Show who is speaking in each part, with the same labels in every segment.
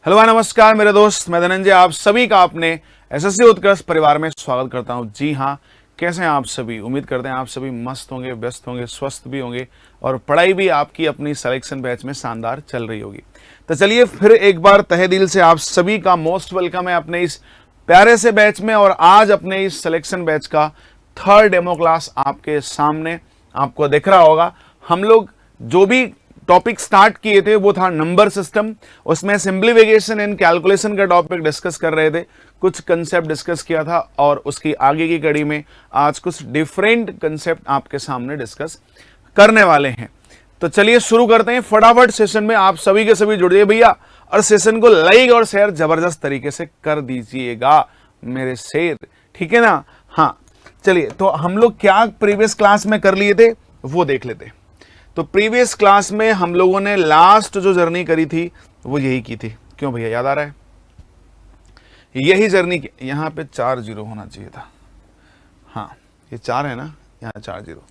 Speaker 1: Hello नमस्कार मेरे दोस्त, मैं धनंजय आप सभी का अपने एसएससी उत्कर्ष परिवार में स्वागत करता हूं। जी हाँ, कैसे हैं आप सभी? उम्मीद करते हैं आप सभी मस्त होंगे, व्यस्त होंगे, स्वस्थ भी होंगे और पढ़ाई भी आपकी अपनी सिलेक्शन बैच में शानदार चल रही होगी। तो चलिए फिर एक बार तहे दिल से आप सभी का मोस्ट वेलकम है अपने इस प्यारे से बैच में। और आज अपने इस सिलेक्शन बैच का थर्ड डेमो क्लास आपके सामने आपको दिख रहा होगा। हम लोग जो भी टॉपिक स्टार्ट किए थे वो था नंबर सिस्टम, उसमें सिंप्लीफिकेशन एंड कैलकुलेशन का टॉपिक डिस्कस कर रहे थे, कुछ कंसेप्ट डिस्कस किया था और उसकी आगे की कड़ी में आज कुछ डिफरेंट कंसेप्ट आपके सामने डिस्कस करने वाले हैं। तो चलिए शुरू करते हैं फटाफट। सेशन में आप सभी के सभी जुड़ जाइए भैया और सेशन को लाइक और शेयर जबरदस्त तरीके से कर दीजिएगा मेरे शेर, ठीक है ना? हाँ चलिए, तो हम लोग क्या प्रीवियस क्लास में कर लिए थे वो देख लेते हैं। तो प्रीवियस क्लास में हम लोगों ने लास्ट जो जर्नी करी थी वो यही की थी। क्यों भैया, याद आ रहा है? यही जर्नी की। यहां पे 4 जीरो होना चाहिए था। हाँ ये 4 है ना, यहां 4 जीरो।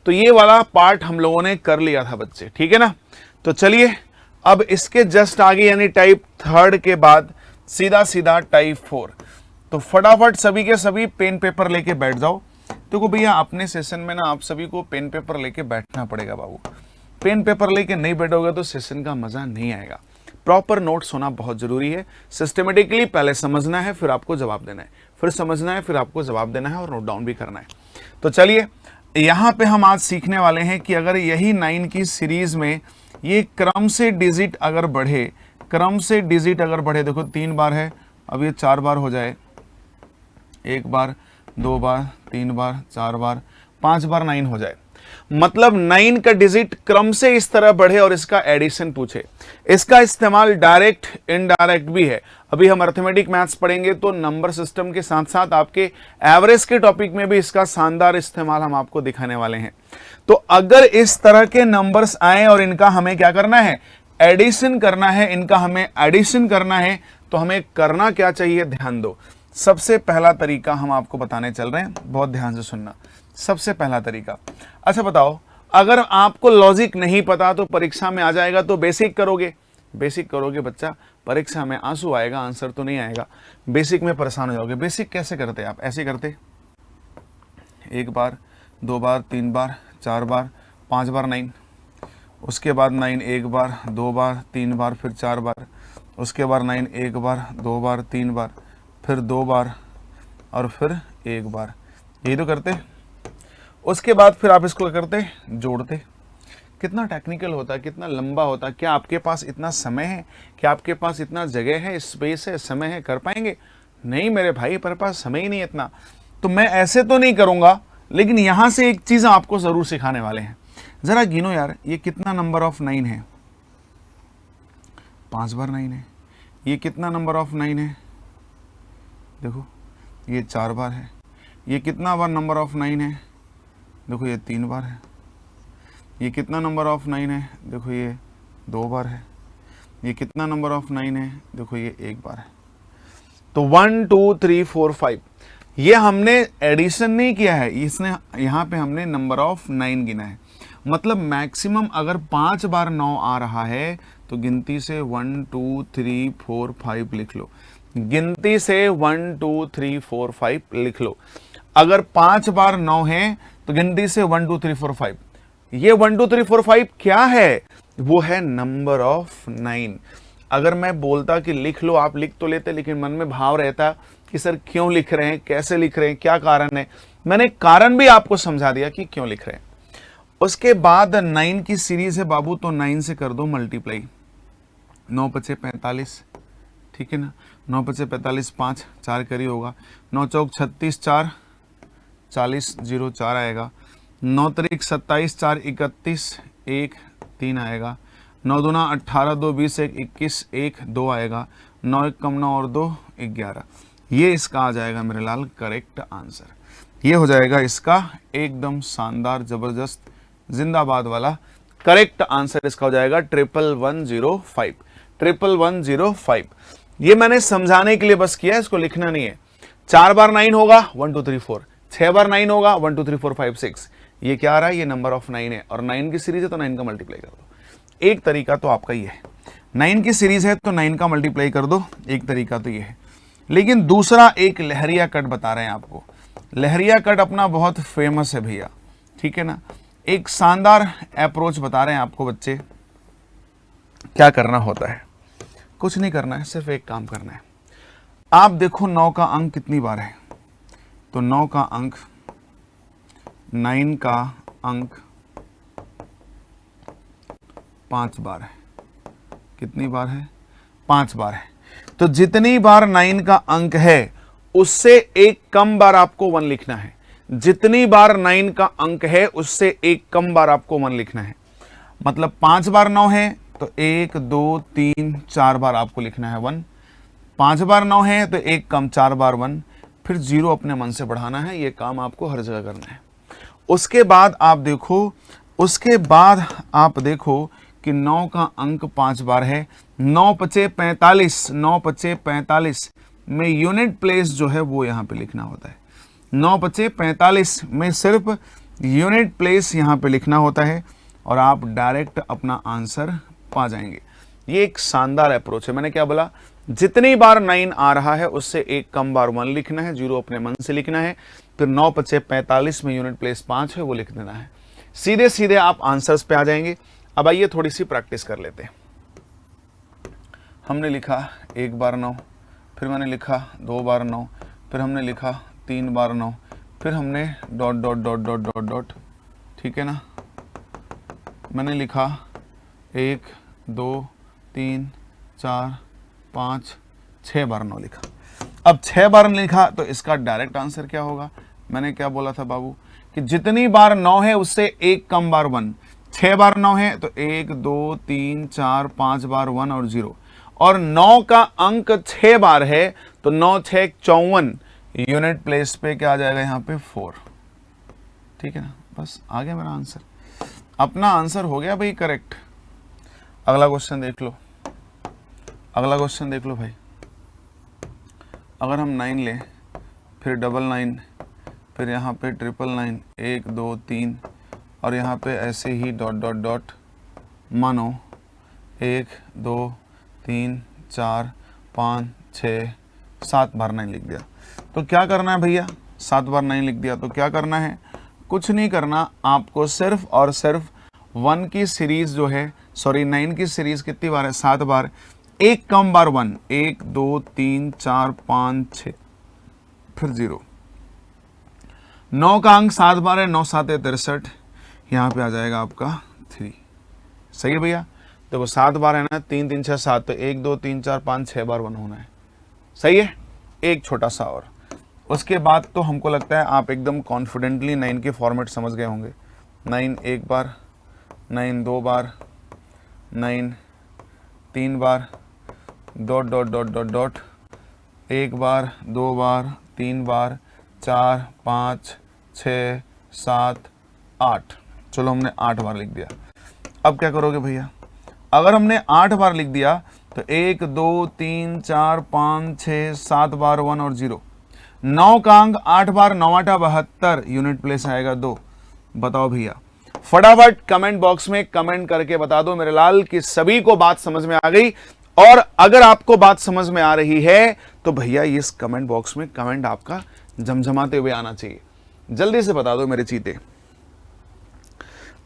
Speaker 1: तो ये वाला पार्ट हम लोगों ने कर लिया था बच्चे, ठीक है ना? तो चलिए अब इसके जस्ट आगे यानी टाइप थर्ड के बाद सीधा सीधा टाइप 4। तो फटाफट सभी के सभी पेन पेपर लेके बैठ जाओ। देखो भैया, अपने सेशन में ना आप सभी को पेन पेपर लेके बैठना पड़ेगा बाबू। पेन पेपर लेके नहीं बैठोगे तो सेशन का मजा नहीं आएगा। प्रॉपर नोट्स होना बहुत जरूरी है। सिस्टमेटिकली पहले समझना है, फिर आपको जवाब देना है, फिर समझना है, फिर आपको जवाब देना है और नोट डाउन भी करना है। तो चलिए यहां पे हम आज सीखने वाले हैं कि अगर यही 9 की सीरीज में ये क्रम से डिजिट अगर बढ़े, क्रम से डिजिट अगर बढ़े, देखो 3 बार है, अब ये 4 बार हो जाए, 1 बार, 2 बार, 3 बार, 4 बार, 5 बार 9 हो जाए। मतलब 9 का डिजिट क्रम से इस तरह बढ़े और इसका एडिशन पूछे। इसका इस्तेमाल डायरेक्ट इनडायरेक्ट भी है। अभी हम अर्थमेटिक मैथ्स पढ़ेंगे तो नंबर सिस्टम के साथ साथ आपके एवरेज के टॉपिक में भी इसका शानदार इस्तेमाल हम आपको दिखाने वाले हैं। तो अगर इस तरह के नंबर्स आए और इनका हमें क्या करना है, एडिशन करना है, इनका हमें एडिशन करना है, तो हमें करना क्या चाहिए, ध्यान दो। सबसे पहला तरीका हम आपको बताने चल रहे हैं, बहुत ध्यान से सुनना। सबसे पहला तरीका, अच्छा बताओ, अगर आपको लॉजिक नहीं पता तो परीक्षा में आ जाएगा तो बेसिक करोगे। बेसिक करोगे बच्चा, परीक्षा में आंसू आएगा, आंसर तो नहीं आएगा। बेसिक में परेशान हो जाओगे। बेसिक कैसे करते आप? ऐसे करते, 1 बार, 2 बार, 3 बार, 4 बार, 5 बार 9, उसके बाद 9 1 बार, 2 बार, 3 बार, फिर 4 बार, उसके बाद 9 1 बार, 2 बार, 3 बार, फिर 2 बार और फिर 1 बार। यही तो करते। उसके बाद फिर आप इसको क्या करते, जोड़ते। कितना टेक्निकल होता है, कितना लंबा होता है। क्या आपके पास इतना समय है? क्या आपके पास इतना जगह है, स्पेस है, समय है, कर पाएंगे? नहीं मेरे भाई, मेरे पास समय ही नहीं इतना। तो मैं ऐसे तो नहीं करूंगा, लेकिन यहां से एक चीज आपको जरूर सिखाने वाले हैं। जरा गिनो यार, ये कितना नंबर ऑफ 9 है? 5 बार 9 है। ये कितना नंबर ऑफ 9 है? देखो ये 4 बार है। ये कितना बार नंबर ऑफ 9 है? देखो ये 3 बार है। ये कितना नंबर ऑफ 9 है? देखो ये 2 बार है। ये कितना नंबर ऑफ 9 है? देखो ये 1 बार है। तो 1 2 3 4 5 ये हमने एडिशन नहीं किया है, इसने यहाँ पे हमने नंबर ऑफ 9 गिना है। मतलब मैक्सिमम अगर 5 बार 9 आ रहा है तो गिनती से 1 2 3 4 5 लिख लो। गिनती से 1 2 3 4 5 लिख लो। अगर 5 बार 9 है तो गिनती से 1 2 3 4 5। ये 1 2 3 4 5 क्या है? वो है नंबर ऑफ 9। अगर मैं बोलता कि लिख लो, आप लिख तो लेते, लेकिन मन में भाव रहता कि सर क्यों लिख रहे हैं, कैसे लिख रहे हैं, क्या कारण है। मैंने कारण भी आपको समझा दिया कि क्यों लिख रहे हैं। उसके बाद 9 की सीरीज है बाबू, तो 9 से कर दो मल्टीप्लाई। 9 पचे 45, ठीक है ना? 9 पचे 45, 5 4 करी होगा। 9 चौक 36, 4 40, 0 4 आएगा। 9 तरीक 27, 4 31, 1 3 आएगा। 9 दूना 18, 2 20, 1 21, 1 2 आएगा। 9 1 कम 9 और 2 11। ये इसका आ जाएगा मेरे लाल करेक्ट आंसर। ये हो जाएगा इसका एकदम शानदार जबरदस्त जिंदाबाद वाला करेक्ट आंसर। इसका हो जाएगा 11105। 11105 ये मैंने समझाने के लिए बस किया है, इसको लिखना नहीं है। 4 बार 9 होगा 1 2 3 4, 6 बार 9 होगा 1 2 3 4 5 6। ये क्या आ रहा है? ये नंबर ऑफ 9 है और 9 की सीरीज है तो 9 का मल्टीप्लाई कर दो। एक तरीका तो आपका ही है। 9 की सीरीज है तो 9 का मल्टीप्लाई कर दो, एक तरीका तो ये है। लेकिन दूसरा एक लहरिया कट बता रहे हैं आपको। लहरिया कट अपना बहुत फेमस है भैया, ठीक है ना। एक शानदार अप्रोच बता रहे हैं आपको बच्चे। क्या करना होता है, कुछ नहीं करना है, सिर्फ एक काम करना है। आप देखो 9 का अंक कितनी बार है, तो 9 का अंक, 9 का अंक 5 बार है। कितनी बार है, 5 बार है। तो जितनी बार 9 का अंक है उससे एक कम बार आपको 1 लिखना है। जितनी बार 9 का अंक है उससे एक कम बार आपको 1 लिखना है। मतलब 5 बार 9 है तो 1 2 3 4 बार आपको लिखना है 1। 5 बार 9 है तो एक कम 4 बार 1, फिर 0 अपने मन से बढ़ाना है। ये काम आपको हर जगह करना है। उसके बाद आप देखो कि 9 का अंक 5 बार है। 9 पचे 45, 9 पचे 45 में यूनिट प्लेस जो है वो यहां पे लिखना होता है। 9 पचे 45 में सिर्फ यूनिट प्लेस यहां पे लिखना होता है और आप डायरेक्ट अपना आंसर पा जाएंगे। ये एक शानदार अप्रोच है। मैंने क्या बोला, जितनी बार 9 आ रहा है उससे एक कम बार 1 लिखना है, 0 अपने मन से लिखना है, फिर 9 पचे 45 में यूनिट प्लेस 5 है वो लिख देना है। सीधे सीधे आप आंसर्स पे आ जाएंगे। अब आइए थोड़ी सी प्रैक्टिस कर लेते हैं। हमने लिखा 1 बार 9, फिर मैंने लिखा 2 बार 9, फिर हमने लिखा 3 बार 9, फिर हमने dot dot dot dot dot dot, ठीक है ना। मैंने लिखा 1 2 3 4 5 6 बार 9 लिखा। अब 6 बार लिखा तो इसका डायरेक्ट आंसर क्या होगा। मैंने क्या बोला था बाबू कि जितनी बार 9 है उससे एक कम बार 1। 6 बार 9 है तो 1 2 3 4 5 बार 1 और 0, और 9 का अंक 6 बार है तो 9 6 54, यूनिट प्लेस पे क्या आ जाएगा यहाँ पे 4, ठीक है ना। बस आ गया मेरा आंसर, अपना आंसर हो गया भाई करेक्ट। अगला क्वेश्चन देख लो, अगला क्वेश्चन देख लो भाई। अगर हम 9 लें, फिर 99, फिर यहाँ पे 999, 1 2 3 और यहाँ पे ऐसे ही डॉट डॉट डॉट, मानो 1 2 3 4 5 6 7 बार 9 लिख दिया तो क्या करना है भैया। 7 बार 9 लिख दिया तो क्या करना है, कुछ नहीं करना। आपको सिर्फ और सिर्फ 1 की सीरीज जो है, सॉरी 9 की सीरीज कितनी बार है, 7 बार, एक कम बार 1, 1 2 3 4 5 6 फिर 0। 9 का अंक 7 बार है, 9 7 63, यहाँ पे आ जाएगा आपका 3। सही है भैया। देखो 7 बार है ना, 3 3 6 7, तो 1 2 3 4 5 6 बार 1 होना है। सही है। एक छोटा सा और, उसके बाद तो हमको लगता है आप एकदम कॉन्फिडेंटली 9 के फॉर्मेट समझ गए होंगे। 9 1 बार, 9 2 बार, 9 3 बार, dot dot dot dot dot, 1 बार 2 बार 3 बार 4 5 6 7 8। चलो हमने 8 बार लिख दिया। अब क्या करोगे भैया, अगर हमने 8 बार लिख दिया तो 1 2 3 4 5 6 7 बार 1 और 0। 9 का अंक 8 बार, 9 8 72, यूनिट प्लेस आएगा 2। बताओ भैया, फटाफट कमेंट बॉक्स में कमेंट करके बता दो मेरे लाल कि सभी को बात समझ में आ गई। और अगर आपको बात समझ में आ रही है तो भैया इस कमेंट बॉक्स में कमेंट आपका झमझमाते हुए आना चाहिए। जल्दी से बता दो मेरे चीते।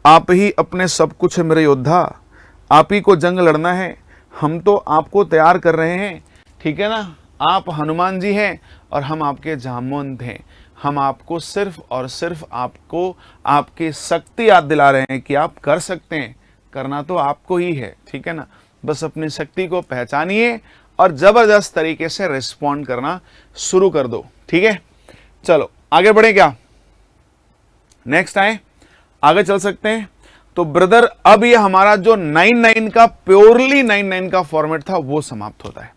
Speaker 1: आप ही अपने सब कुछ है मेरे योद्धा, आप ही को जंग लड़ना है, हम तो आपको तैयार कर रहे हैं, ठीक है ना। आप हनुमान जी हैं और हम आपके जामवंत हैं। हम आपको सिर्फ और सिर्फ आपको आपकी शक्ति याद दिला रहे हैं कि आप कर सकते हैं। करना तो आपको ही है, ठीक है ना। बस अपनी शक्ति को पहचानिए और जबरदस्त तरीके से रिस्पॉन्ड करना शुरू कर दो, ठीक है। चलो आगे बढ़े क्या, नेक्स्ट आए, आगे चल सकते हैं। तो ब्रदर अब ये हमारा जो 9-9 का प्योरली 9-9 का फॉर्मेट था वो समाप्त होता है।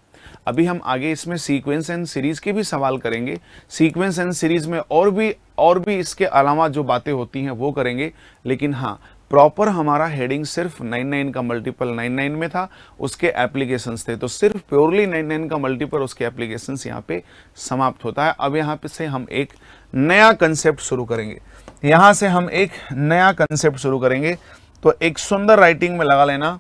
Speaker 1: अभी हम आगे इसमें सीक्वेंस एंड सीरीज के भी सवाल करेंगे। सीक्वेंस एंड सीरीज में और भी इसके अलावा जो बातें होती हैं वो करेंगे। लेकिन हाँ, प्रॉपर हमारा हेडिंग सिर्फ 9-9 का मल्टीपल 9-9 में था, उसके एप्लीकेशंस थे। तो सिर्फ प्योरली 9-9 का मल्टीपल उसके एप्लीकेशंस यहाँ पे समाप्त होता है। अब यहाँ पे से हम एक नया कंसेप्ट शुरू करेंगे। यहाँ से हम एक नया कंसेप्ट शुरू करेंगे। तो एक सुंदर राइटिंग में लगा लेना,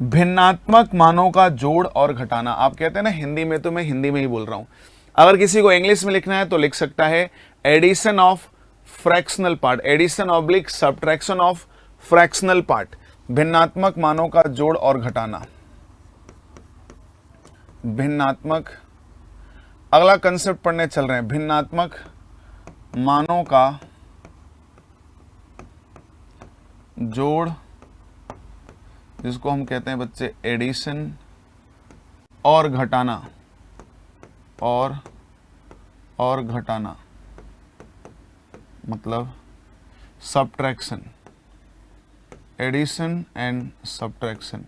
Speaker 1: भिन्नात्मक मानों का जोड़ और घटाना। आप कहते हैं ना हिंदी में, तो मैं हिंदी में ही बोल रहा हूं। अगर किसी को इंग्लिश में लिखना है तो लिख सकता है addition of fractional part, addition oblique subtraction of fractional part, भिन्नात्मक मानों का जोड़ और घटाना। भिन्नात्मक, अगला कंसेप्ट पढ़ने चल रहे हैं, भिन्नात्मक मानों का जोड़, जिसको हम कहते हैं बच्चे एडिशन, और घटाना, और घटाना मतलब subtraction, addition and subtraction,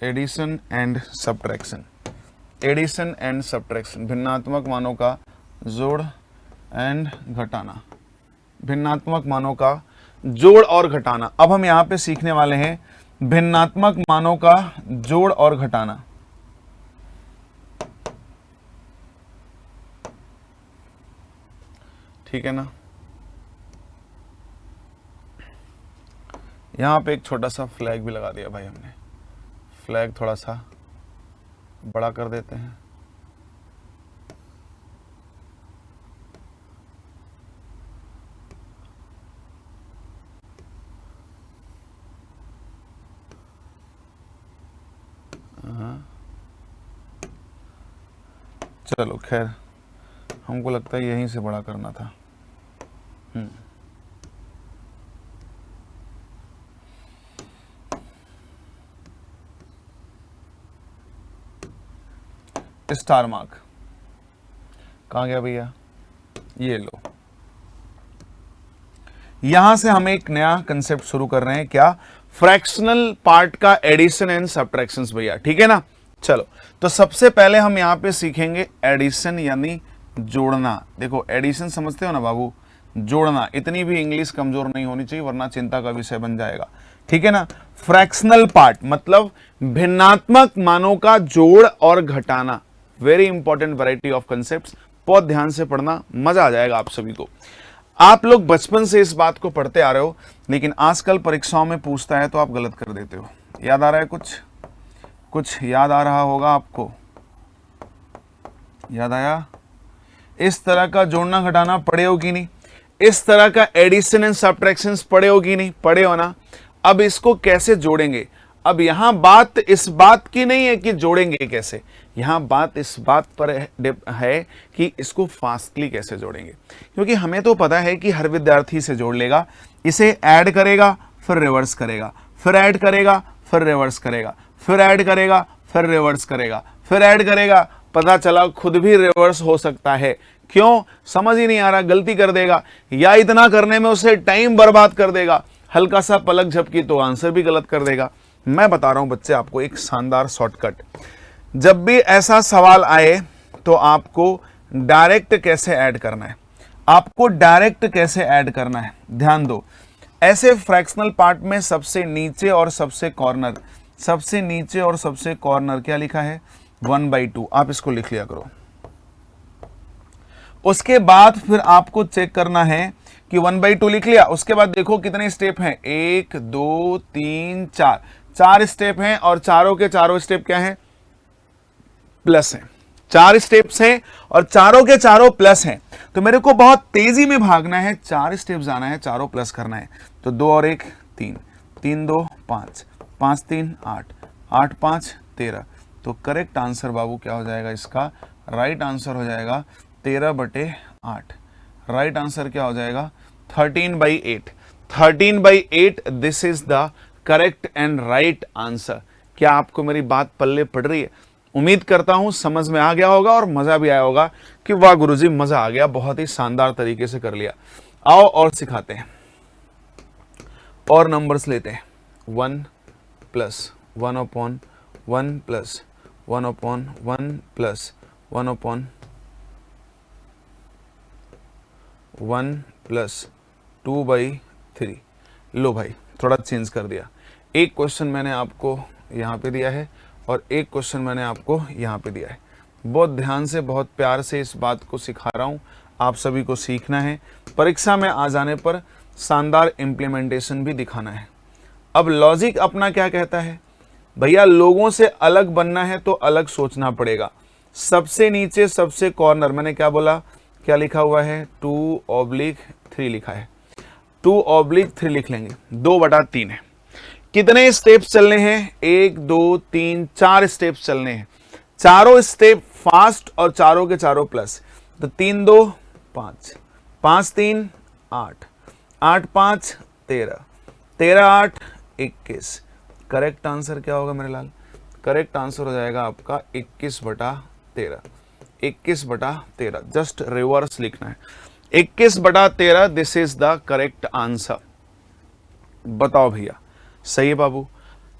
Speaker 1: addition and subtraction, addition and subtraction, भिन्नात्मक मानों का जोड़ एंड घटाना, भिन्नात्मक मानों का जोड़ और घटाना। अब हम यहां पे सीखने वाले हैं भिन्नात्मक मानों का जोड़ और घटाना। ठीक है ना। यहां पे एक छोटा सा फ्लैग भी लगा दिया भाई हमने, फ्लैग थोड़ा सा बड़ा कर देते हैं। चलो खैर, हमको लगता है यहीं से बड़ा करना था। स्टार मार्क कहां गया भैया, ये लो। यहां से हम एक नया कंसेप्ट शुरू कर रहे हैं, क्या, फ्रैक्शनल पार्ट का एडिशन एंड सब्ट्रैक्शंस भैया। ठीक है ना। चलो, तो सबसे पहले हम यहां पे सीखेंगे एडिशन यानी जोड़ना। देखो एडिशन समझते हो ना बाबू, जोड़ना, इतनी भी इंग्लिश कमजोर नहीं होनी चाहिए वरना चिंता का विषय बन जाएगा। ठीक है ना। फ्रैक्शनल पार्ट मतलब भिन्नात्मक मानों का जोड़ और घटाना, very important variety of concepts, बहुत ध्यान से पढ़ना, मजा आ जाएगा आप सभी को। आप लोग बचपन से इस बात को पढ़ते आ रहे हो, लेकिन आजकल परीक्षाओं में पूछता है तो आप गलत कर देते हो। याद आ रहा है कुछ याद आ रहा होगा आपको, याद आया? इस तरह का जोड़ना घटाना पढ़े हो कि नहीं? इस तरह का एडिशन एंड सब्ट्रैक्शंस पढ़े हो कि नहीं? पढ़े हो ना। अब इसको कैसे जोड़ेंगे? अब यहां बात इस बात की नहीं है कि जोड़ेंगे कैसे, यहां बात इस बात पर है कि इसको फास्टली कैसे जोड़ेंगे। क्योंकि हमें तो पता है कि हर विद्यार्थी से जोड़ लेगा, इसे ऐड करेगा फिर रिवर्स करेगा, फिर ऐड करेगा फिर रिवर्स करेगा, फिर ऐड करेगा फिर रिवर्स करेगा, फिर ऐड करेगा, पता चला खुद भी रिवर्स हो सकता है। क्यों? समझ ही नहीं आ रहा, गलती कर देगा या इतना करने में उसे टाइम बर्बाद कर देगा, हल्का सा पलक झपकी तो आंसर भी गलत कर देगा। मैं बता रहा हूं बच्चे आपको एक शानदार शॉर्टकट। जब भी ऐसा सवाल आए तो आपको डायरेक्ट कैसे ऐड करना है, आपको डायरेक्ट कैसे ऐड करना है, ध्यान दो। ऐसे फ्रैक्शनल पार्ट में सबसे नीचे और सबसे कॉर्नर, सबसे नीचे और सबसे कॉर्नर क्या लिखा है? 1/2। आप इसको लिख लिया करो। उसके बाद फिर आपको चेक करना है कि 1/2 लिख लिया। उसके बाद देखो कितने स्टेप हैं, 1 2 3 4, 4 स्टेप हैं और चारों के चारों स्टेप क्या हैं? प्लस हैं। 4 स्टेप्स हैं और चारों के चारों प्लस हैं। तो मेरे को बहुत तेजी में भागना है, 4 स्टेप जाना है, चारों प्लस करना है। तो 2 और 1 3, 3 2 5, 5 3 8, 8 5 13। तो करेक्ट आंसर बाबू क्या हो जाएगा इसका? राइट आंसर हो जाएगा 13/8। राइट आंसर क्या हो जाएगा? 13/8। 13/8 this is the correct and right answer. क्या आपको मेरी बात पल्ले पड़ रही है? उम्मीद करता हूं समझ में आ गया होगा और मजा भी आया होगा कि वाह गुरुजी मजा आ गया, बहुत ही शानदार तरीके से कर लिया। आओ और सिखाते हैं और नंबर्स लेते हैं। 1 + 1/1 + 1/1 + 1/1 + 2/3। लो भाई थोड़ा चेंज कर दिया। एक क्वेश्चन मैंने आपको यहां पे दिया है और एक क्वेश्चन मैंने आपको यहां पे दिया है। बहुत ध्यान से, बहुत प्यार से इस बात को सिखा रहा हूं, आप सभी को सीखना है, परीक्षा में आ जाने पर शानदार इंप्लीमेंटेशन भी दिखाना है। अब लॉजिक अपना क्या कहता है? भैया लोगों से अलग बनना है तो अलग सोचना पड़ेगा। सबसे नीचे सबसे कॉर्नर मैंने क्या बोला, क्या लिखा हुआ है, 2/3 लिखा है, 2/3 लिख लेंगे, 2/3 है। कितने स्टेप्स चलने हैं, 1 2 3 4 स्टेप्स चलने हैं। चारों स्टेप फास्ट और चारों के चारों प्लस, तो 3 2 5, 5 3 8, 8 5 13, 13 8 21। करेक्ट आंसर क्या होगा मेरे लाल, करेक्ट आंसर हो जाएगा आपका 21/13, 21/13। जस्ट रिवर्स लिखना है, 21/13 this is the correct answer. बताओ भैया सही है बाबू?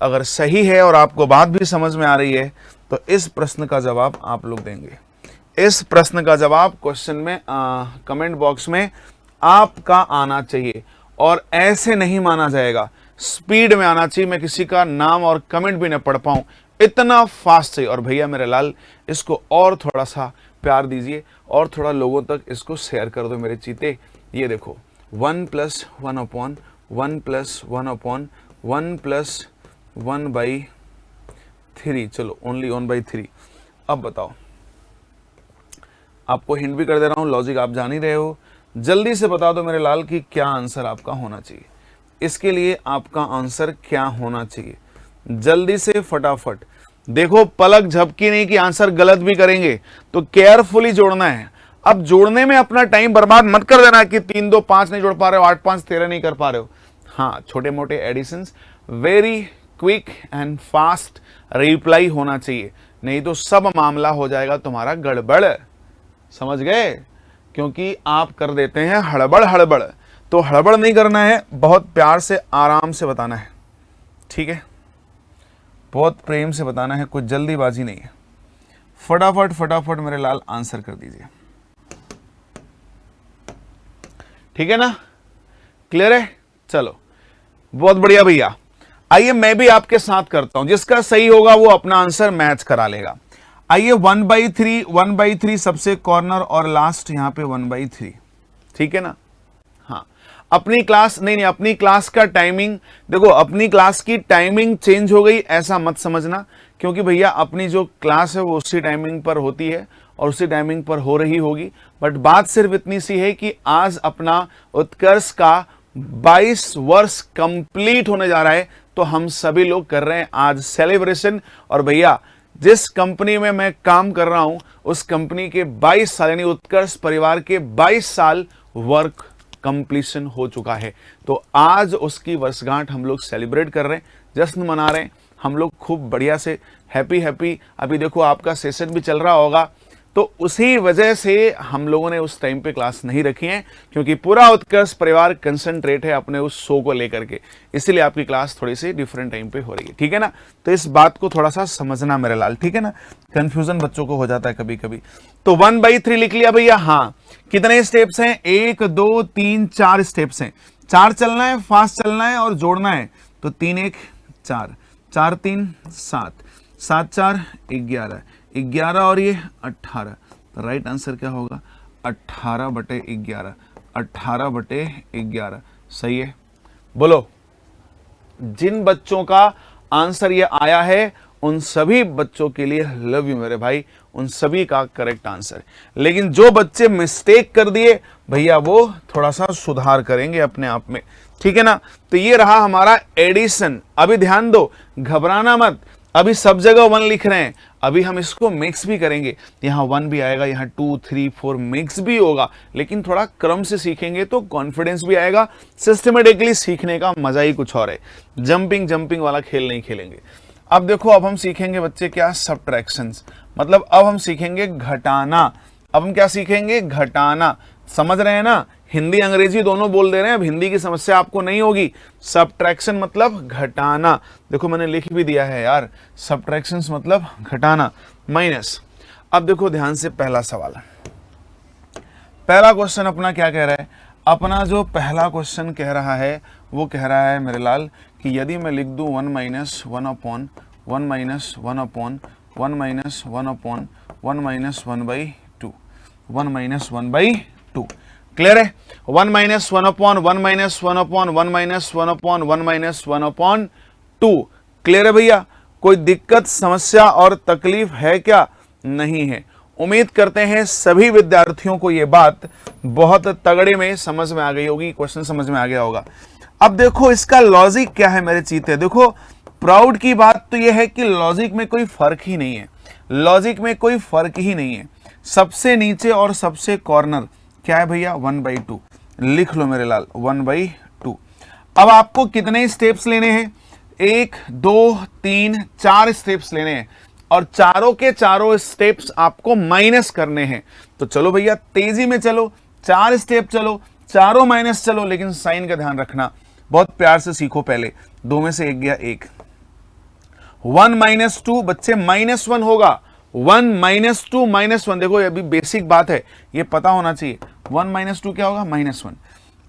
Speaker 1: अगर सही है और आपको बात भी समझ में आ रही है तो इस प्रश्न का जवाब आप लोग देंगे। इस प्रश्न का जवाब क्वेश्चन में कमेंट बॉक्स में आपका आना चाहिए, और ऐसे नहीं माना जाएगा, स्पीड में आना चाहिए। मैं किसी का नाम और कमेंट भी न पढ़ पाऊं, इतना फास्ट चाहिए। और भैया मेरे लाल इसको और थोड़ा सा प्यार दीजिए और थोड़ा लोगों तक इसको शेयर कर दो मेरे चीते। ये देखो 1 + 1/1 + 1/1 + 1/3, चलो ओनली 1/3। अब बताओ, आपको हिंट भी कर दे रहा हूं, लॉजिक आप जान ही रहे हो। जल्दी से बता दो मेरे लाल कि क्या आंसर आपका होना चाहिए। इसके लिए आपका आंसर क्या होना चाहिए, जल्दी से फटाफट। देखो पलक झपकी नहीं कि आंसर गलत भी करेंगे, तो केयरफुली जोड़ना है। अब जोड़ने में अपना टाइम बर्बाद मत कर देना कि 3 2 5 नहीं जोड़ पा रहे हो, 8 5 13 नहीं कर पा रहे हो। हाँ, छोटे मोटे additions very quick and fast reply होना चाहिए, नहीं तो सब मामला हो जाएगा तुम्हारा गड़बड़। समझ गए? क्योंकि आप कर देते हैं हड़बड़ हड़बड़, तो हड़बड़ नहीं करना है, बहुत प्यार से आराम से बताना है, ठीक है? बहुत प्रेम से बताना है, कुछ जल्दीबाजी नहीं है। फटाफट फटाफट मेरे लाल आंसर कर दीजिए, ठीक है ना? क्लियर है? चलो बहुत बढ़िया भैया। आइए मैं भी आपके साथ करता हूं, जिसका सही होगा वो अपना आंसर मैच करा लेगा। आइए 1/3 सबसे कॉर्नर और लास्ट यहां पे 1/3, ठीक है ना? हाँ, अपनी क्लास नहीं, अपनी क्लास का टाइमिंग देखो, अपनी क्लास की टाइमिंग चेंज हो गई ऐसा मत समझना, क्योंकि भैया अपनी जो क्लास है वो उसी टाइमिंग पर होती है और उसी टाइमिंग पर हो रही होगी। बट बात सिर्फ इतनी सी है कि आज अपना उत्कर्ष का 22 वर्ष कंप्लीट होने जा रहा है, तो हम सभी लोग कर रहे हैं आज सेलिब्रेशन। और भैया जिस कंपनी में मैं काम कर रहा हूं उस कंपनी के 22 साल यानी उत्कर्ष परिवार के 22 साल वर्क कंप्लीशन हो चुका है, तो आज उसकी वर्षगांठ हम लोग सेलिब्रेट कर रहे हैं, जश्न मना रहे हैं हम लोग खूब बढ़िया से, हैप्पी हैप्पी। अभी देखो आपका सेशन भी चल रहा होगा, तो उसी वजह से हम लोगों ने उस टाइम पे क्लास नहीं रखी है, क्योंकि पूरा उत्कर्ष परिवार कंसंट्रेट है अपने उस शो को लेकर के, इसलिए आपकी क्लास थोड़ी सी डिफरेंट टाइम पे हो रही है, ठीक है ना? तो इस बात को थोड़ा सा समझना मेरे लाल, ठीक है ना? कंफ्यूजन बच्चों को हो जाता है कभी कभी। तो 1/3 लिख लिया भैया। हाँ, कितने स्टेप्स हैं? 1 2 3 4 स्टेप्स हैं। 4 चलना है, फास्ट चलना है और जोड़ना है, तो 3 1 4, 4 3 7, 7 4 11, 11 और ये 18, तो राइट आंसर क्या होगा? 18/11, 18/11 सही है। बोलो, जिन बच्चों का आंसर ये आया है उन सभी बच्चों के लिए लव यू मेरे भाई, उन सभी का करेक्ट आंसर। लेकिन जो बच्चे मिस्टेक कर दिए भैया वो थोड़ा सा सुधार करेंगे अपने आप में, ठीक है ना? तो ये रहा हमारा एडिशन। अभी ध्यान दो, घबराना मत, अभी सब जगह 1 लिख रहे हैं, अभी हम इसको मिक्स भी करेंगे, यहाँ 1 भी आएगा, यहाँ 2 3 4 मिक्स भी होगा, लेकिन थोड़ा क्रम से सीखेंगे तो कॉन्फिडेंस भी आएगा। सिस्टमेटिकली सीखने का मजा ही कुछ और है, जंपिंग वाला खेल नहीं खेलेंगे। अब देखो, अब हम सीखेंगे बच्चे क्या? सब्ट्रैक्शंस, मतलब अब हम सीखेंगे घटाना। अब हम क्या सीखेंगे? घटाना। समझ रहे हैं ना? हिंदी अंग्रेजी दोनों बोल दे रहे हैं, अब हिंदी की समस्या आपको नहीं होगी। सब्ट्रैक्शन मतलब घटाना, देखो मैंने लिख भी दिया है यार, सब्ट्रैक्शंस मतलब घटाना, माइनस। अब देखो ध्यान से, पहला सवाल, पहला क्वेश्चन अपना क्या कह रहा है? अपना जो पहला क्वेश्चन कह रहा है वो कह रहा है मेरे लाल कि यदि मैं लिख दूं 1 - 1 - 1/1 - 1 - 1/1 - 1 - 1/2, 1 - 1/2। क्लियर है? 1 - 1/1 - 1 - 1/1 - 1 - 1/2। क्लियर है भैया? कोई दिक्कत, समस्या और तकलीफ है क्या? नहीं है। उम्मीद करते हैं सभी विद्यार्थियों को ये बात बहुत तगड़े में समझ में आ गई होगी, क्वेश्चन समझ में आ गया होगा। अब देखो इसका लॉजिक क्या है मेरे चीते। देखो प्राउड की बात तो यह है कि लॉजिक में कोई फर्क ही नहीं है, लॉजिक में कोई फर्क ही नहीं है। सबसे नीचे और सबसे कॉर्नर क्या है भैया? 1/2। लिख लो मेरे लाल, 1/2। अब आपको कितने स्टेप्स लेने हैं? 1 2 3 4 स्टेप्स लेने हैं और चारों के चारों स्टेप्स आपको माइनस करने हैं। तो चलो भैया तेजी में चलो, 4 स्टेप चलो, चारों माइनस चलो, लेकिन साइन का ध्यान रखना, बहुत प्यार से सीखो। पहले 2 में से 1 गया 1, 1 - 2 बच्चे -1 होगा। 1 - 2 -1, देखो ये अभी बेसिक बात है, ये पता होना चाहिए। 1 - 2 क्या होगा? -1।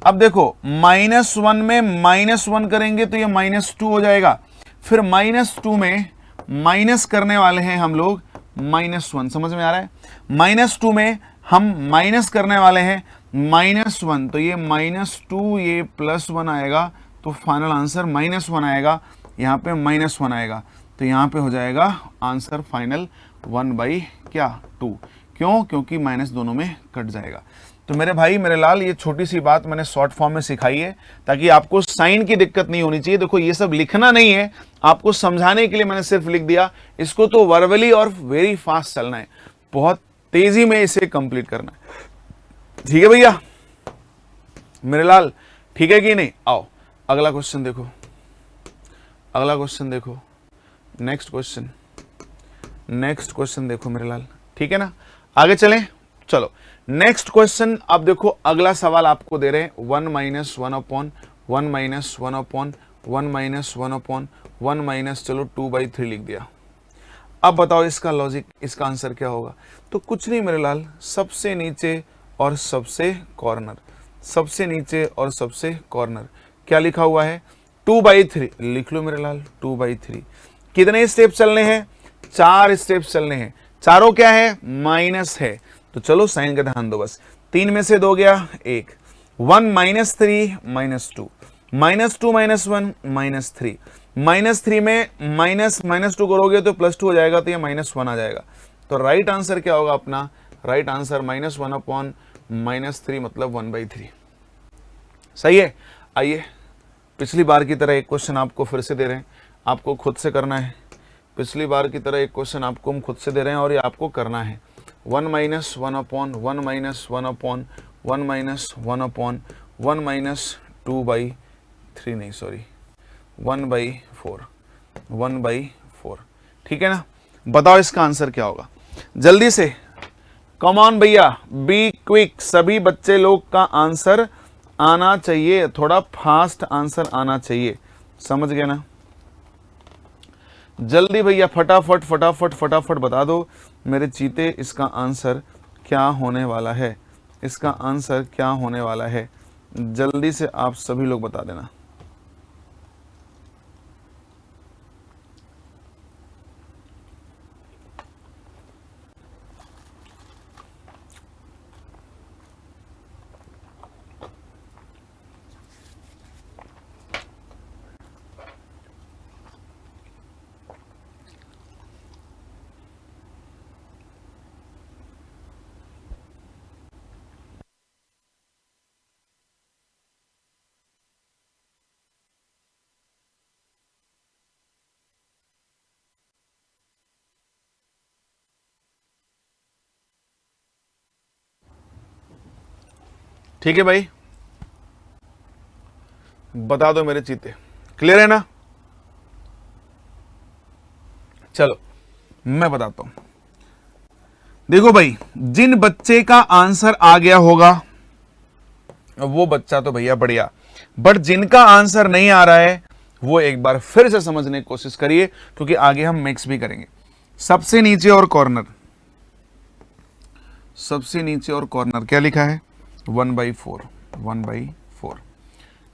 Speaker 1: अब देखो -1 में -1 करेंगे तो ये -2 हो जाएगा। फिर -2 में माइनस करने वाले हैं हम लोग -1, समझ में आ रहा है? -2 में हम माइनस करने वाले हैं -1, तो ये -2 ये +1 आएगा, तो फाइनल आंसर -1 आएगा, यहाँ पे -1 आएगा, तो यहाँ पे हो जाएगा आंसर फाइनल 1/2। क्यों? क्योंकि माइनस दोनों में कट जाएगा। तो मेरे भाई मेरे लाल, ये छोटी सी बात मैंने शॉर्ट फॉर्म में सिखाई है ताकि आपको साइन की दिक्कत नहीं होनी चाहिए। देखो ये सब लिखना नहीं है, आपको समझाने के लिए मैंने सिर्फ लिख दिया। इसको तो वर्बली और वेरी फास्ट चलना है, बहुत तेजी में इसे कंप्लीट करना है। ठीक है भैया मेरे लाल, ठीक है कि नहीं? आओ अगला क्वेश्चन देखो, अगला क्वेश्चन देखो, नेक्स्ट क्वेश्चन देखो मेरे लाल, ठीक है ना? आगे चलें, चलो नेक्स्ट क्वेश्चन। अब देखो अगला सवाल आपको दे रहे हैं 1 - 1 चलो 2/3 लिख दिया। अब बताओ इसका लॉजिक, इसका आंसर क्या होगा? तो कुछ नहीं मेरे लाल, सबसे नीचे और सबसे कॉर्नर, सबसे नीचे और सबसे कॉर्नर क्या लिखा हुआ है? 2/3 लिख लो मेरे लाल, 2/3। कितने स्टेप चलने हैं? 4 स्टेप चलने हैं। चारों क्या है? माइनस है, तो चलो साइन का ध्यान दो बस। 3 में से 2 गया 1, 1 - 3 -2, -2 - 1 -3, -3 में -2 करोगे तो +2 हो जाएगा, तो ये -1 आ जाएगा। तो राइट आंसर क्या होगा अपना? राइट आंसर -1/-3 मतलब 1/3। सही है। आइए पिछली बार की तरह एक क्वेश्चन आपको फिर से दे रहे हैं, आपको खुद से करना है। पिछली बार की तरह एक क्वेश्चन आपको हम खुद से दे रहे हैं और ये आपको करना है। 1 - 2/3 नहीं, सॉरी 1/4, ठीक है ना? बताओ इसका आंसर क्या होगा? जल्दी से कम ऑन भैया, बी क्विक। सभी बच्चे लोग का आंसर आना चाहिए, थोड़ा फास्ट आंसर आना चाहिए, समझ गए ना? जल्दी भैया फटाफट फटाफट फटाफट बता दो मेरे चीते, इसका आंसर क्या होने वाला है? इसका आंसर क्या होने वाला है? जल्दी से आप सभी लोग बता देना। ठीक है भाई, बता दो मेरे चीते, क्लियर है ना? चलो मैं बताता हूं। देखो भाई, जिन बच्चे का आंसर आ गया होगा वो बच्चा तो भैया बढ़िया, बट जिनका आंसर नहीं आ रहा है वो एक बार फिर से समझने की कोशिश करिए, क्योंकि आगे हम मिक्स भी करेंगे। सबसे नीचे और कॉर्नर, सबसे नीचे और कॉर्नर क्या लिखा है? 1/4, 1/4।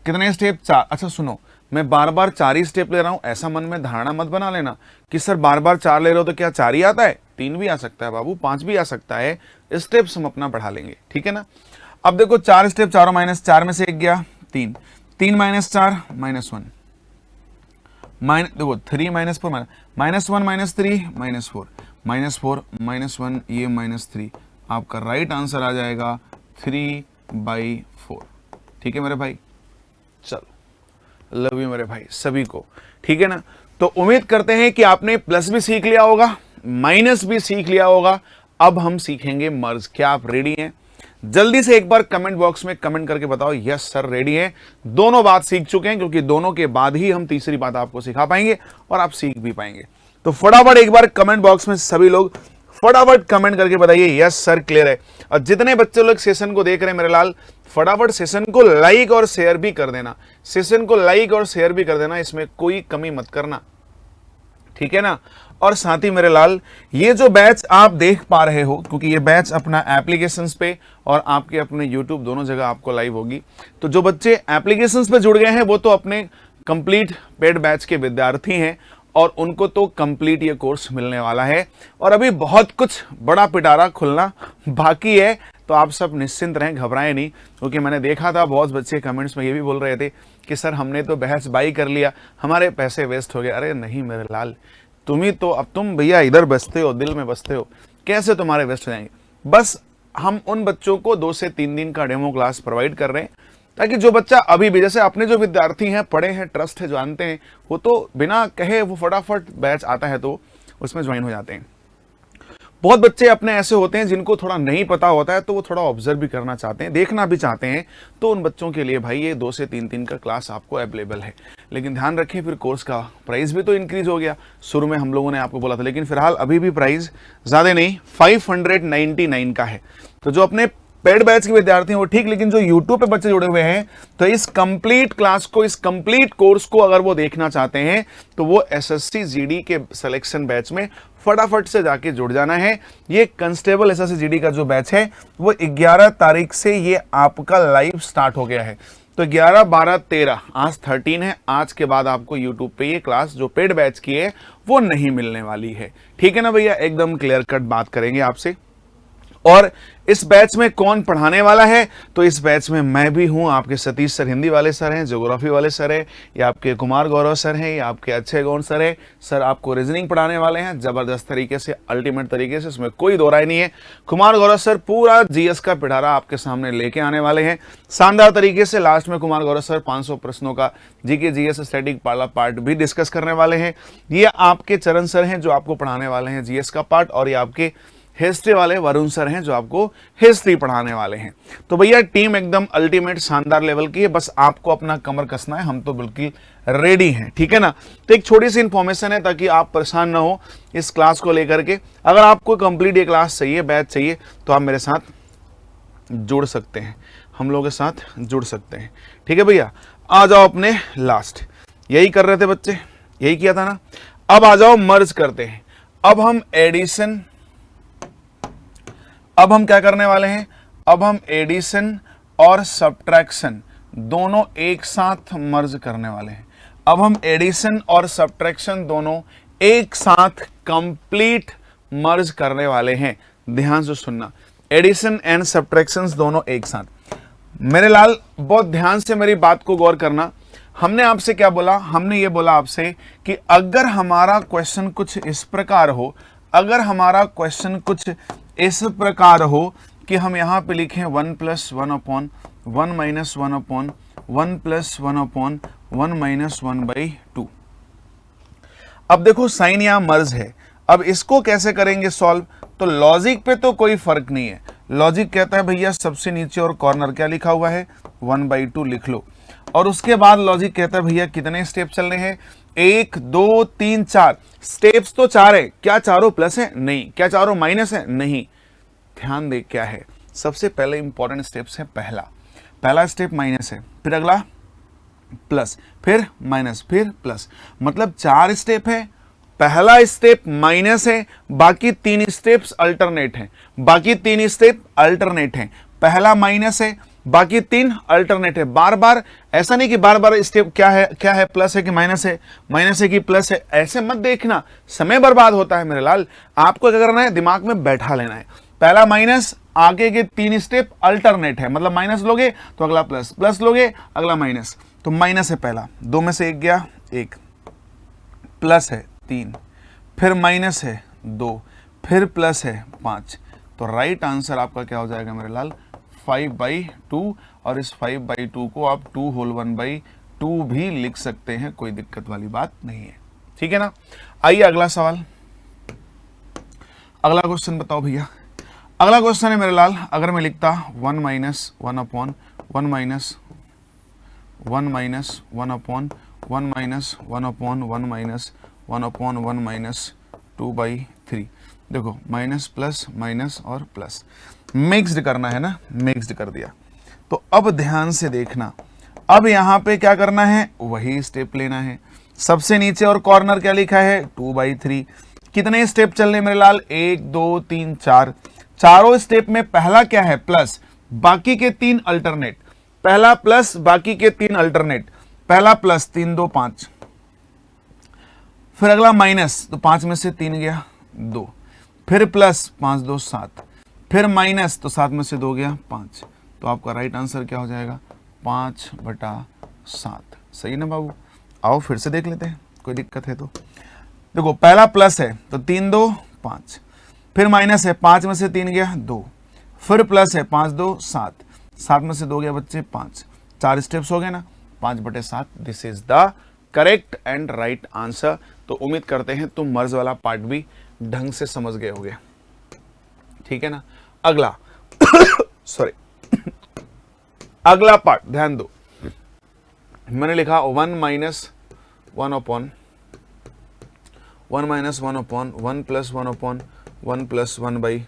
Speaker 1: कितने स्टेप? 4। अच्छा सुनो, मैं बार बार 4 ही स्टेप ले रहा हूं, ऐसा मन में धारणा मत बना लेना कि सर बार बार 4 ले रहे हो तो क्या 4 ही आता है? 3 भी आ सकता है बाबू, 5 भी आ सकता है। स्टेप्स हम अपना बढ़ा लेंगे, ठीक है ना? अब देखो 4 स्टेप, चारों माइनस, 4 में से 1 गया 3, 3 - 4 -1, देखो 3 -4 -1 -3 -4 -4 ये -3, आपका राइट आंसर आ जाएगा 3/4। ठीक है मेरे भाई, चलो लव यू मेरे भाई सभी को। ठीक है ना, तो उम्मीद करते हैं कि आपने प्लस भी सीख लिया होगा, माइनस भी सीख लिया होगा। अब हम सीखेंगे मर्ज। क्या आप रेडी हैं? जल्दी से एक बार कमेंट बॉक्स में कमेंट करके बताओ यस सर रेडी है। दोनों बात सीख चुके हैं, क्योंकि दोनों के बाद ही हम तीसरी बात आपको सिखा पाएंगे और आप सीख भी पाएंगे। तो फटाफट एक बार कमेंट बॉक्स में सभी लोग फटाफट कमेंट करके बताइए यस सर क्लियर है। और जितने बच्चे लोग सेशन को देख रहे हैं मेरे लाल, फटाफट सेशन को लाइक और शेयर भी कर देना। सेशन को लाइक और शेयर भी कर देना, इसमें कोई कमी मत करना। ठीक है ना। और साथ ही मेरे लाल, ये जो बैच आप देख पा रहे हो, क्योंकि ये बैच अपना एप्लीकेशंस पे और आपके अपने यूट्यूब दोनों जगह आपको लाइव होगी। तो जो बच्चे एप्लीकेशंस पे जुड़ गए हैं वो तो अपने कंप्लीट पेड बैच के विद्यार्थी हैं और उनको तो कंप्लीट ये कोर्स मिलने वाला है। और अभी बहुत कुछ बड़ा पिटारा खुलना बाकी है, तो आप सब निश्चिंत रहें, घबराएं नहीं। क्योंकि मैंने देखा था बहुत बच्चे कमेंट्स में ये भी बोल रहे थे कि सर हमने तो बैच बाई कर लिया, हमारे पैसे वेस्ट हो गए। अरे नहीं मेरे लाल, तुम भैया इधर बसते हो, दिल में बसते हो, कैसे तुम्हारे वेस्ट हो जाएंगे। बस हम उन बच्चों को 2 से 3 दिन का डेमो क्लास प्रोवाइड कर रहे हैं, ताकि जो बच्चा अभी भी, जैसे अपने जो विद्यार्थी हैं, पढ़े हैं, ट्रस्ट है, जानते हैं, वो तो बिना कहे वो फटाफट बैच आता है तो उसमें ज्वाइन हो जाते हैं। बहुत बच्चे अपने ऐसे होते हैं जिनको थोड़ा नहीं पता होता है, तो वो थोड़ा ऑब्जर्व भी करना चाहते हैं, देखना भी चाहते हैं। तो उन बच्चों के लिए भाई ये 2 से 3 दिन का क्लास आपको अवेलेबल है। लेकिन ध्यान रखें, फिर कोर्स का प्राइस भी तो इंक्रीज हो गया। शुरू में हम लोगों ने आपको बोला था, लेकिन फिलहाल अभी भी प्राइस ज़्यादा नहीं, 599 का है। तो जो अपने पेड बैच के विद्यार्थी हैं वो ठीक, लेकिन जो यूट्यूब पे बच्चे जुड़े हुए हैं, तो इस कंप्लीट क्लास को, इस कंप्लीट कोर्स को अगर वो देखना चाहते हैं तो वो एसएससी जीडी के सिलेक्शन बैच में फटाफट से जाके जुड़ जाना है। ये कांस्टेबल एसएससी जीडी का जो बैच है वो 11 तारीख से ये आपका लाइव स्टार्ट हो गया है। तो 11, 12, 13, आज 13 है। आज के बाद आपको यूट्यूब पे ये क्लास जो पेड बैच की है वो नहीं मिलने वाली है। ठीक है ना भैया, एकदम क्लियर कट बात करेंगे आपसे। और इस बैच में कौन पढ़ाने वाला है, तो इस बैच में मैं भी हूं, आपके सतीश सर हिंदी वाले सर हैं, ज्योग्राफी वाले सर हैं, या आपके कुमार गौरव सर हैं, या आपके अक्षय गौड़ सर हैं। सर आपको रीजनिंग पढ़ाने वाले हैं जबरदस्त तरीके से, अल्टीमेट तरीके से, इसमें कोई दो राय नहीं है। कुमार गौरव सर पूरा जीएस का पिटारा आपके सामने लेके आने वाले हैं शानदार तरीके से। लास्ट में कुमार गौरव सर 500 प्रश्नों का जीके जीएस स्टैटिक वाला पार्ट भी डिस्कस करने वाले हैं। ये आपके चरण सर हैं जो आपको पढ़ाने वाले हैं जीएस का पार्ट, और ये आपके हिस्ट्री वाले वरुण सर हैं जो आपको हिस्ट्री पढ़ाने वाले हैं। तो भैया टीम एकदम अल्टीमेट शानदार लेवल की है, बस आपको अपना कमर कसना है, हम तो बिल्कुल रेडी हैं। ठीक है ना। तो एक छोटी सी इंफॉर्मेशन है ताकि आप परेशान ना हो इस क्लास को लेकर के। अगर आपको कंप्लीट ये क्लास चाहिए, बैच चाहिए, तो आप मेरे साथ जुड़ सकते हैं, हम लोगों के साथ जुड़ सकते हैं। ठीक है भैया, आ जाओ अपने लास्ट, यही कर रहे थे बच्चे, यही किया था ना। अब आ जाओ मर्ज करते हैं। अब हम एडिशन, अब हम क्या करने वाले हैं, अब हम एडिशन और सब्ट्रैक्शन दोनों एक साथ मर्ज करने वाले हैं। अब हम एडिशन और सब्ट्रैक्शन दोनों एक साथ कंप्लीट मर्ज करने वाले हैं। ध्यान से सुनना, एडिशन एंड सब्ट्रैक्शंस दोनों एक साथ। मेरे लाल बहुत ध्यान से मेरी बात को गौर करना। हमने आपसे क्या बोला, हमने ये बोला आपसे कि अगर हमारा क्वेश्चन कुछ इस प्रकार हो, अगर हमारा क्वेश्चन कुछ इस प्रकार हो कि हम यहां पे लिखें 1 + 1/1 - 1/1 + 1/1 - 1/2। अब देखो साइन यहां मर्ज है, अब इसको कैसे करेंगे सॉल्व। तो लॉजिक पे तो कोई फर्क नहीं है। लॉजिक कहता है भैया सबसे नीचे और कॉर्नर क्या लिखा हुआ है, 1/2 लिख लो। और उसके बाद लॉजिक कहता है भैया कितने स्टेप चलने हैं, 1, 2, 3, 4 स्टेप्स तो 4 है। क्या चारों प्लस है? नहीं। क्या चारों माइनस है? नहीं। ध्यान दे क्या है, सबसे पहले इंपॉर्टेंट स्टेप्स है पहला स्टेप माइनस है, फिर अगला प्लस, फिर माइनस, फिर प्लस, मतलब 4 स्टेप है। पहला स्टेप माइनस है, बाकी 3 स्टेप्स अल्टरनेट हैं, बाकी 3 स्टेप अल्टरनेट हैं। पहला माइनस है, बाकी 3 अल्टरनेट है। बार बार ऐसा नहीं कि बार बार स्टेप क्या है प्लस है कि माइनस है कि प्लस है, ऐसे मत देखना, समय बर्बाद होता है मेरे लाल। आपको क्या करना है, दिमाग में बैठा लेना है। पहला माइनस, आगे के 3 स्टेप अल्टरनेट है, मतलब माइनस लोगे तो अगला प्लस, प्लस लोगे अगला माइनस। तो माइनस है पहला, 2 में से 1 गया 1, प्लस है 3, फिर माइनस है 2, फिर प्लस है 5। तो राइट आंसर आपका क्या हो जाएगा मेरे लाल? 5/2। और इस 5/2 को आप 2 होल 1/2 भी लिख सकते हैं, कोई दिक्कत वाली बात नहीं है। ठीक है ना। आइए अगला सवाल, अगला क्वेश्चन बताओ भैया। अगला क्वेश्चन है मेरे लाल, अगर मैं लिखता 1 minus 1 upon 1 minus 1 minus 1 upon 1 minus 1 upon 1 minus 1 upon 1 minus 2/3। देखो माइनस प्लस माइनस और प्लस मिक्स्ड करना है ना, मिक्स्ड कर दिया। तो अब ध्यान से देखना, अब यहां पे क्या करना है, वही स्टेप लेना है। सबसे नीचे और कॉर्नर क्या लिखा है? 2/3। कितने स्टेप चलने मेरे लाल? 1 2 3 4। चारों स्टेप में पहला क्या है? प्लस, बाकी के 3 अल्टरनेट। पहला प्लस, बाकी के 3 अल्टरनेट। पहला प्लस 3 2 5, फिर अगला माइनस, तो 5 में से 3 गया 2, फिर प्लस 5 2 7, फिर माइनस, तो 7 में से 2 गया 5। तो आपका राइट आंसर क्या हो जाएगा? 5/7। सही ना बाबू? आओ फिर से देख लेते हैं, कोई दिक्कत है तो। देखो पहला प्लस है तो 3 2 5, फिर माइनस है 5 में से 3 गया 2, फिर प्लस है 5 2 7, 7 में से 2 गया बच्चे 5। 4 स्टेप्स हो गए ना, 5/7। This is the correct and right answer. तो उम्मीद करते हैं तुम मर्ज वाला पार्ट भी ढंग से समझ गए होगे। ठीक है ना। अगला सॉरी अगला पार्ट ध्यान दो, मैंने लिखा 1 minus 1 upon 1 minus 1 upon 1 plus 1 upon 1 plus 1 by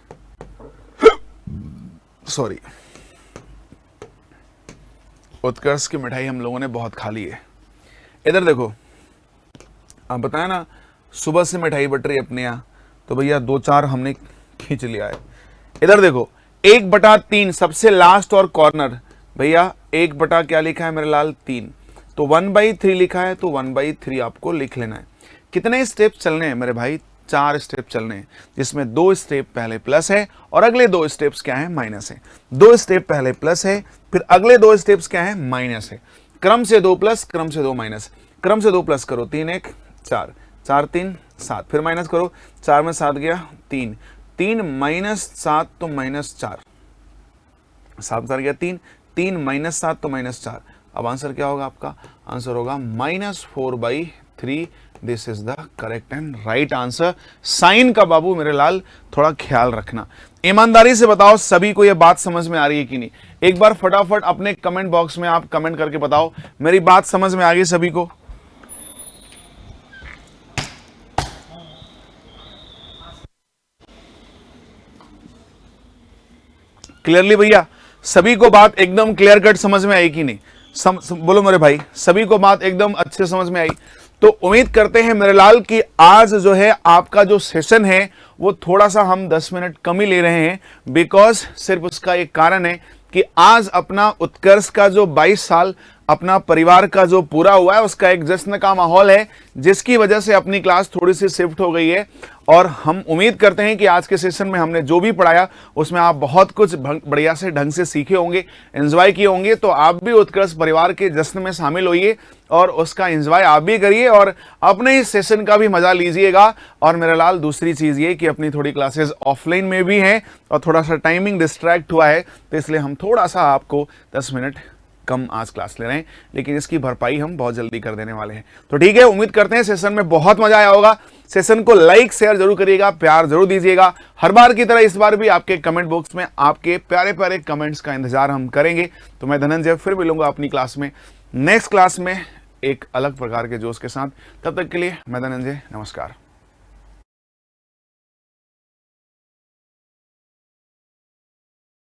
Speaker 1: sorry, Utkarsh की मिठाई हम लोगों ने बहुत खा ली है। इधर देखो, आप बताया ना सुबह से मिठाई बट रही अपने यहाँ, तो भैया 2-4 हमने खींच लिया है। इधर देखो 1/3 सबसे लास्ट और कॉर्नर, भैया 1 क्या लिखा है मेरे लाल? 3। तो 1/3 लिखा है, तो 1/3 आपको लिख लेना है। कितने स्टेप चलने हैं मेरे भाई? 4 स्टेप चलने हैं, जिसमें 2 स्टेप पहले प्लस है और अगले 2 स्टेप्स क्या है? माइनस है। 2 स्टेप पहले प्लस है, फिर अगले 2 स्टेप्स क्या है? माइनस है। क्रम से 2 प्लस, क्रम से 2 माइनस। क्रम से 2 प्लस करो, 3 1 4, 4 3 7, फिर माइनस करो, 4 में 7 गया 3, 3 माइनस 7 तो माइनस 4, 7 4 गया 3, 3 माइनस 7 तो माइनस 4। अब आंसर क्या होगा आपका? आंसर होगा -4/3। This is the correct and right answer. Sign का बाबू मेरे लाल थोड़ा ख्याल रखना। ईमानदारी से बताओ सभी को यह बात समझ में आ रही है कि नहीं? एक बार फटाफट अपने कमेंट बॉक्स में आप कमेंट करके बताओ, मेरी बात समझ में आ गई सभी को? क्लियरली भैया, सभी को बात एकदम क्लियर कट समझ में आई कि नहीं? बोलो मेरे भाई, सभी को बात एकदम अच्छे समझ में आई? तो उम्मीद करते हैं मेरे लाल कि आज जो है आपका जो सेशन है वो थोड़ा सा हम 10 मिनट कम ही ले रहे हैं, बिकॉज सिर्फ उसका एक कारण है कि आज अपना उत्कर्ष का जो 22 साल अपना परिवार का जो पूरा हुआ है उसका एक जश्न का माहौल है, जिसकी वजह से अपनी क्लास थोड़ी सी शिफ्ट हो गई है। और हम उम्मीद करते हैं कि आज के सेशन में हमने जो भी पढ़ाया उसमें आप बहुत कुछ बढ़िया से ढंग से सीखे होंगे, एंजॉय किए होंगे। तो आप भी उत्कर्ष परिवार के जश्न में शामिल होइए और उसका एंजॉय आप भी करिए और अपने इस सेशन का भी मजा लीजिएगा। और मेरे लाल दूसरी चीज ये कि अपनी थोड़ी क्लासेस ऑफलाइन में भी हैं और थोड़ा सा टाइमिंग डिस्ट्रैक्ट हुआ है, तो इसलिए हम थोड़ा सा आपको 10 मिनट कम आज क्लास ले रहे हैं, लेकिन इसकी भरपाई हम बहुत जल्दी कर देने वाले हैं। तो ठीक है, उम्मीद करते हैं सेशन में बहुत मजा आया होगा। सेशन को लाइक शेयर जरूर करिएगा, प्यार जरूर दीजिएगा। हर बार की तरह इस बार भी आपके कमेंट बॉक्स में आपके प्यारे प्यारे कमेंट्स का इंतजार हम करेंगे। तो मैं धनंजय फिर मिलूंगा अपनी क्लास में, नेक्स्ट क्लास में एक अलग प्रकार के जोश के साथ। तब तक के लिए मैं धनंजय, नमस्कार।